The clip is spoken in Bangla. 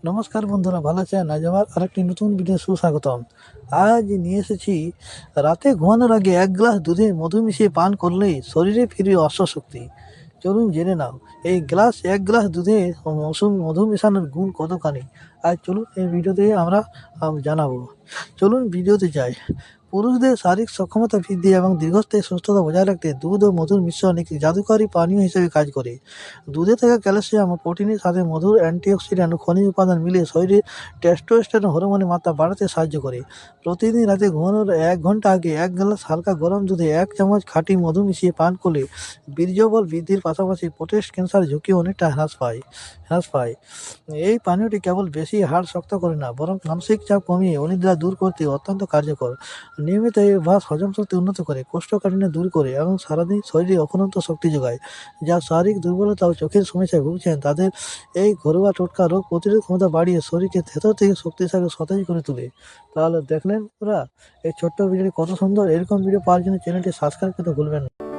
নমস্কার বন্ধুরা, ভালো আছেন? আজ আমার আরেকটি নতুন ভিডিও সুস্বাগতম। আজ নিয়ে এসেছি, রাতে ঘুমানোর আগে 1 গ্লাস দুধে মধু মিশিয়ে পান করলেই শরীরে ফিরে অশ্বশক্তি। চলুন জেনে নাও এই 1 গ্লাস দুধে মধু মেশানোর গুণ কতখানি। আজ চলুন এই ভিডিওতে আমরা জানাবো। চলুন ভিডিওতে যাই। পুরুষদের শারীরিক সক্ষমতা বৃদ্ধি এবং দীর্ঘস্থায়ী সুস্থতা বজায় রাখতে দুধ ও মধুর মিশ্রণ একটি জাদুকরী পানীয় হিসেবে কাজ করে। দুধে থাকা ক্যালসিয়াম ও প্রোটিনের সাথে মধুর অ্যান্টিঅক্সিডেন্ট ও খনিজ উপাদান মিলে শরীরে টেস্টোস্টেরন হরমোনের মাত্রা বাড়াতে সাহায্য করে। প্রতিদিন রাতে ঘুমানোর 1 ঘন্টা আগে 1 গ্লাস হালকা গরম দুধে 1 চামচ খাঁটি মধু মিশিয়ে পান করলে বীর্যবল বৃদ্ধির পাশাপাশি প্রোস্টেট ক্যান্সারের ঝুঁকি অনেকটা হ্রাস পায়। এই পানীয়টি কেবল বেশি হাড় শক্ত করে না, বরং মানসিক চাপ কমিয়ে অনিদ্রা দূর করতে অত্যন্ত কার্যকর। নিয়মিত এই অভ্যাস হজম শক্তি উন্নত করে, কোষ্ঠকাঠিন্য দূর করে এবং সারাদিন শরীরে অফুরন্ত শক্তি যোগায়। যা শারীরিক দুর্বলতা ও চোখের সমস্যায় ভুগছেন তাদের এই ঘরোয়া টোটকা রোগ প্রতিরোধ ক্ষমতা বাড়িয়ে শরীরকে ভেতর থেকে শক্তিশালী সতেজ করে তোলে। তাহলে দেখলেন ওরা এই ছোট্ট ভিডিওটি কত সুন্দর। এরকম ভিডিও পাওয়ার জন্য চ্যানেলটি সাবস্ক্রাইব করতে ভুলবেন না।